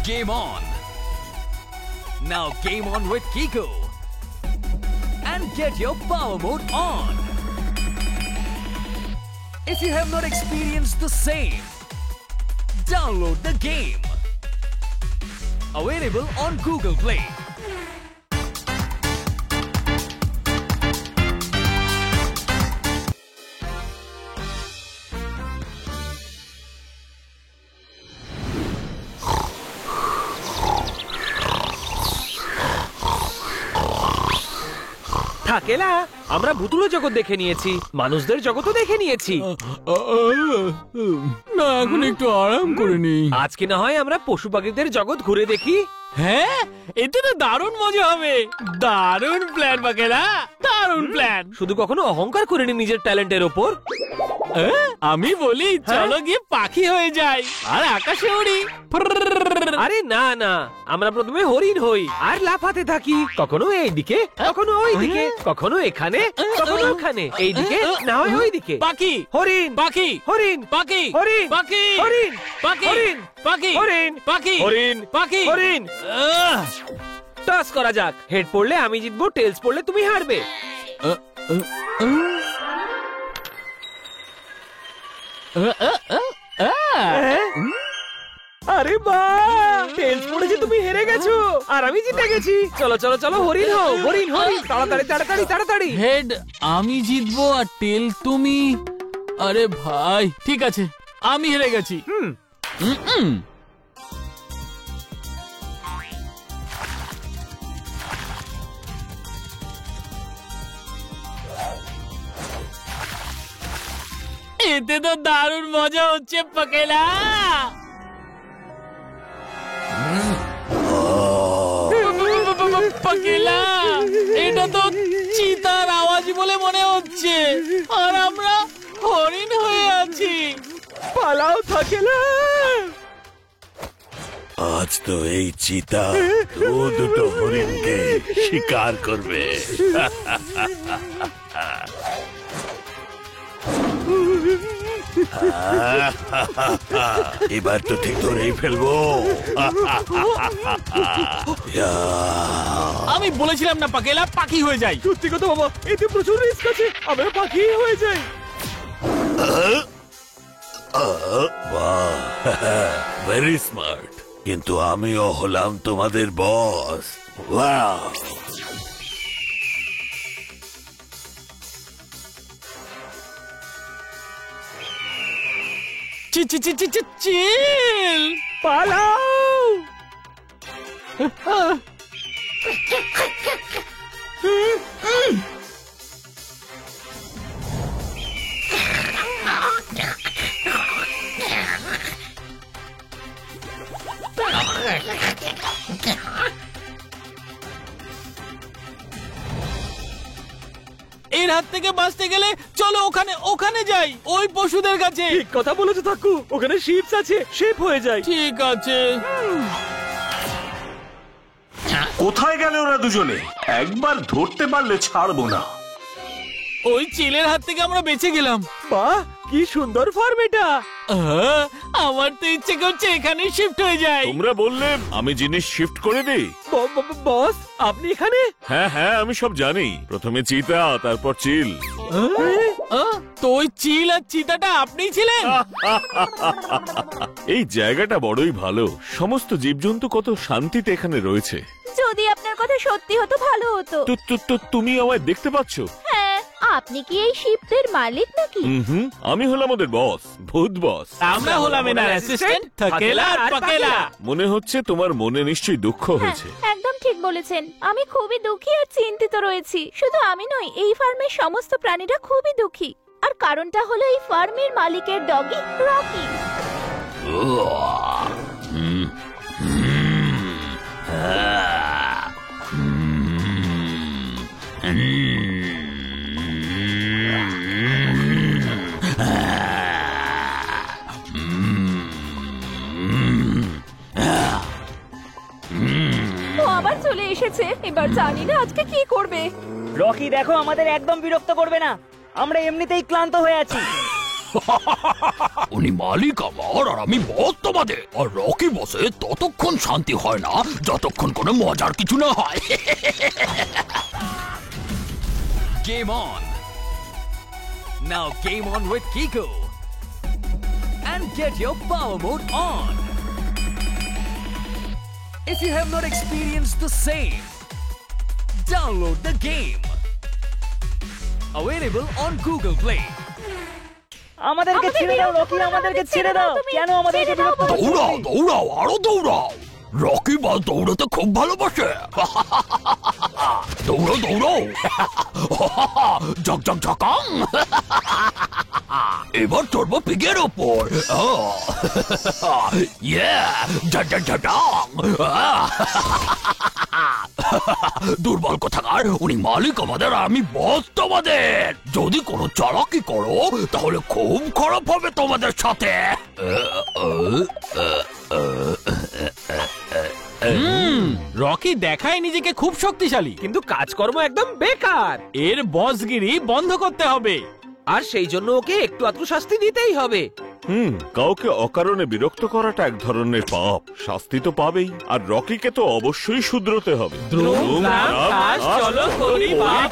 Game on. Now game on with Kiko. And get your power mode on. If you have not experienced the same, download the game. Available on Google Play. থাকেলা আমরা ভুতুড়ে জগৎ দেখে নিয়েছি, মানুষদের জগৎও দেখে নিয়েছি। না, এখন একটু আরাম করে নিই। আজকে না হয় আমরা পশু পাখিদের জগৎ ঘুরে দেখি। হ্যাঁ, এতে তো দারুণ মজা হবে। দারুণ প্ল্যান বাকেলা, দারুণ প্ল্যান। শুধু কখনো অহংকার করিনি নিজের ট্যালেন্টের ওপর। আমি বলি চলো গিয়ে পাখি হয়ে যাই আর আকাশে উড়ি। আরে না না, আমরা প্রথমে হরিণ হই আর লাফাতে থাকি, কখনো এইদিকে কখনো ওইদিকে, কখনো এখানে কখনো ওখানে, এইদিকে না হয় ওইদিকে। পাখি হরিণ পাখি হরিণ পাখি হরিণ পাখি হরিণ পাখি হরিণ পাখি হরিণ পাখি হরিণ পাখি হরিণ। টস করা যাক, হেড পড়লে আমি জিতবো, টেলস পড়লে তুমি হারবে। আরে বাহ, টেলস পড়েছে, তুমি হেরে গেছো আর আমি জিতে গেছি। চলো চলো চলো, হরিণ হও, হরিণ হরিণ, তাড়াতাড়ি তাড়াতাড়ি তাড়াতাড়ি। হেড আমি জিতবো আর টেল তুমি। আরে ভাই ঠিক আছে, আমি হেরে গেছি। এতে তো দারুণ মজা হচ্ছে পাকেলা। পাকেলা, এটা তো চিতার আওয়াজ বলে মনে হচ্ছে আর আমরা হরিণ হয়ে আছি। পালাও থাকেলা। আজ তো এই চিতা দুটো হরিণকে শিকার করবে। এবার তো ঠিক ধরেই ফেলবো। আমি বলেছিলাম না পাকেলা পাখি হয়ে যাই। সত্যি কথা বাবা, এতে প্রচুর রিস্ক আছে, আমরা পাখি হয়ে যাই। ভেরি স্মার্ট, কিন্তু আমিও হলাম তোমাদের বস। ওয়াও, চিল পালাও। এর হাত থেকে বাঁচতে গেলে চলো ওখানে ওখানে যাই, ওই পশুদের কাছে। ঠিক কথা বলেছো থাকু, ওখানে শিপস আছে, শিপ হয়ে যায়। ঠিক আছে। কোথায় গেলে ওরা দুজনে? একবার ধরতে পারলে ছাড়বো না। ওই চিলের হাত থেকে আমরা বেঁচে গেলাম। বাহ, কি সুন্দর ফার্ম এটা। আমার তো ইচ্ছে করছে এখানে শিফট হয়ে যায়। তোমরা বললে আমি জিনিস শিফট করে দিই। বস, আপনি এখানে? হ্যাঁ হ্যাঁ, আমি সব জানি। প্রথমে চিতা, তারপর চিল। তো ওই চিল আর চিতাটা আপনিই ছিলেন? এই জায়গাটা বড়ই ভালো, সমস্ত জীবজন্তু কত শান্তিতে এখানে রয়েছে। যদি আপনার কথা সত্যি হতো ভালো হতো। তো তুমি আমায় দেখতে পাচ্ছ? হ্যাঁ, আপনি কি এই শিপের মালিক নাকি? আমি হলাম ওদের বস, ভূত বস। আমরা হলাম এনার অ্যাসিস্ট্যান্ট থাকেলা আর পাকেলা। মনে হচ্ছে তোমার মনে নিশ্চয়ই দুঃখ হয়েছে। একদম ঠিক বলেছেন, আমি খুবই দুঃখী আর চিন্তিত রয়েছি। শুধু আমি নই, এই ফার্মের সমস্ত প্রাণীরা খুবই দুঃখী। আর কারণটা হলো এই ফার্মের মালিকের ডগি রকি। ও আবার চলে এসেছে, এবার জানি না আজকে কি করবে। রকি দেখো, আমাদের একদম বিরক্ত করবে না, আমরা এমনিতেই ক্লান্ত হয়ে আছি। উনি মালিক আমার আর আমি বস তোমাদের। আর রকি বসে ততক্ষণ শান্তি হয় না যতক্ষণ কোনো মজার কিছু না হয়। Game on! Now game on with Kiko! And get your power mode on! If you have not experienced the same, download the game! Available on Google Play. আমাদেরকে ছেড়ে দাও রকি, আমাদেরকে ছেড়ে দাও। কেন আমাদেরকে বিরক্ত করছো? দৌড়াও দৌড়াও আরো দৌড়াও। রকি বল দৌড়াতে খুব ভালোবাসে। দৌড়ো দৌড়ো। ঝক ঝক ঝকাং। এবার চড়বো পিগের ওপর। দুর্বল কোথাকার, উনি মালিক আমাদের আর আমি বস তোমাদের। যদি কোনো চালাকি করো তাহলে খুব খারাপ হবে তোমাদের সাথে। রকি দেখায় নিজেকে খুব শক্তিশালী, কিন্তু কাজকর্ম একদম বেকার। এর বসগিরি বন্ধ করতে হবে। আর সেই জন্য ওকে একটু আধটু শাস্তি দিতেই হবে। কাউকে অকারণে বিরক্ত করাটা এক ধরনের পাপ, শাস্তি তো পাবেই। আর রকিকে তো অবশ্যই শুধরোতে হবে। চলো করি বাপ।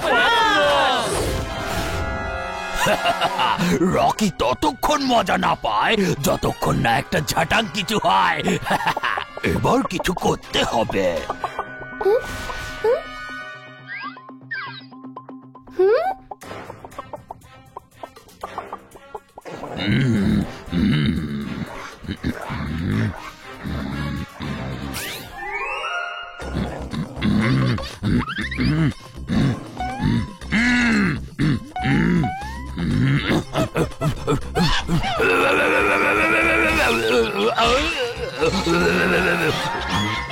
রকি ততক্ষণ মজা না পায় যতক্ষণ না একটা ঝাঁটাং কিছু হয়। এবার কিছু করতে হবে।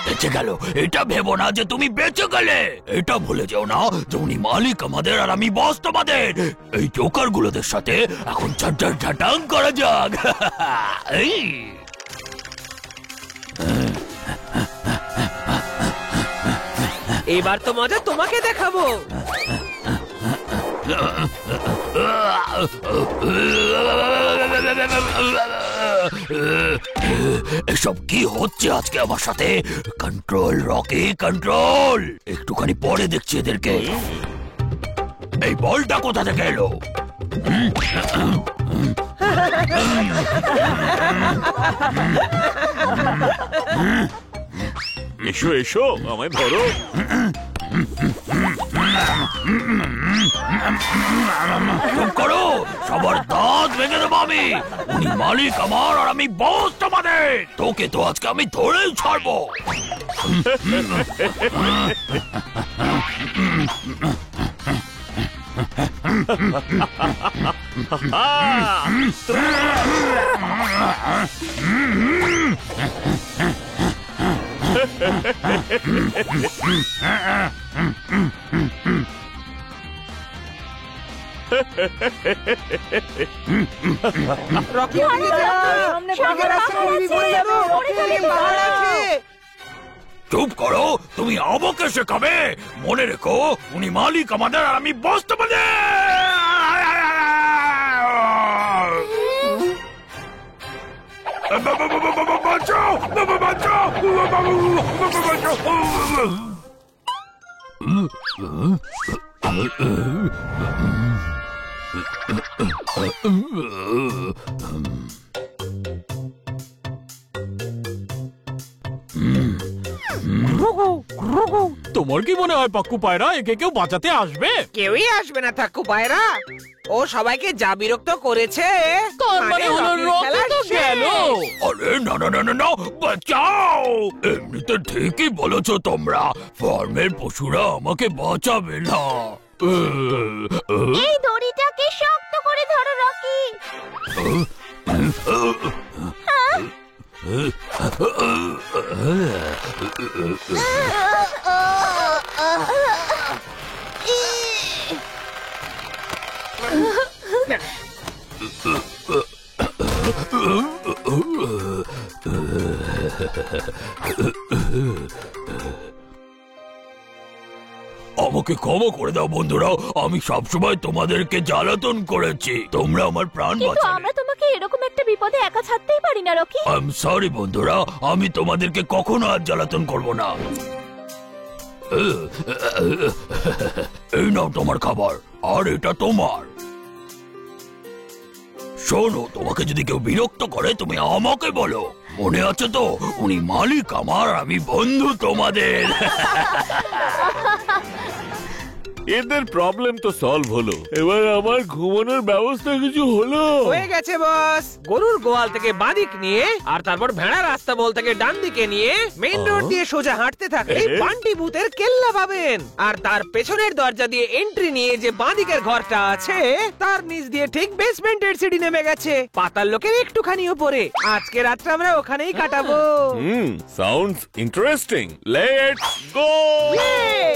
বেঁচে গেল, এটা ভেবো না যে তুমি বেঁচে গেলে। এটা ভুলে যাও না যে উনি মালিক আমাদের আর আমি বস তোমাদের। এই জোকার গুলোদের সাথে এখন ঝাঁটাং করা যাক। এবার তো মজা তোমাকে দেখাবো। এসব কি হচ্ছে আজকে আমার সাথে? Control Rocky control. একটুখানি পরে দেখছি এদেরকে। এই বলটা কোথা থেকে এলো? এসো এসো, আমায় ধরো। চুপ করো, সবার দাঁত ভেঙে দেবো আমি। উনি মালিক আমার আর আমি বস তোমাদের। তোকে তো আজকে আমি ধরেই ছাড়বো। রকি সামনে পাহাড় আছে। চুপ করো, তুমি আমাকে শেখাবে? মনে রেখো উনি মালিক আমাদের আর আমি বস তোমাদের। বাঁচাও, বাঁচাও, তোমার কি মনে হয় পাক্কু পায়রা একে কেউ বাঁচাতে আসবে? কেউই আসবে না থাকু পায়রা। ও সবাইকে যা বিরক্ত করেছে। তার মানে হলো রকি তো গেল। আরে না না না না না, বাঁচাও। এমনিতে ঠিকই বলেছো তোমরা, ফার্মের পশুরা আমাকে বাঁচাবে না। এই দড়িটাকে শক্ত করে ধরো রকি। আমাকে ক্ষমা করে দাও বন্ধুরা, আমি সবসময় তোমাদেরকে জ্বালাতন করেছি, তোমরা আমার প্রাণ কিন্তু বাঁচালে। আমরা তোমাকে এরকম একটা বিপদে একা ছাড়তেই পারি না রকি। আই এম সরি বন্ধুরা, আমি তোমাদেরকে কখনো আর জ্বালাতন করব না। এই নাও তোমার খাবার, আর এটা তোমার। শোনো, তোমাকে যদি কেউ বিরক্ত করে তুমি আমাকে বলো, মনে আছে তো? উনি মালিক আমার, আমি বন্ধু তোমাদের। এদের প্রবলেম তো সলভ হলো, এবার আমার ঘুমানোর ব্যবস্থা কিছু হলো? হয়ে গেছে বস। গরুর গোয়াল থেকে বাঁদিক নিয়ে আর তারপর ভেড়া রাস্তা বল থেকে ডান দিকে নিয়ে মেইন রোড দিয়ে সোজা হাঁটতে থাকলে বান্টি ভূতের কেল্লা পাবেন। আর তার পেছনের দরজা দিয়ে এন্ট্রি নিয়ে যে বাঁদিকের ঘরটা আছে তার নিচ দিয়ে ঠিক বেসমেন্টের সিঁড়ি নেমে গেছে, পাতাল লোকের একটুখানি উপরে। আজকে রাতটা আমরা ওখানেই কাটাবো। Sounds interesting, let's go. Yay!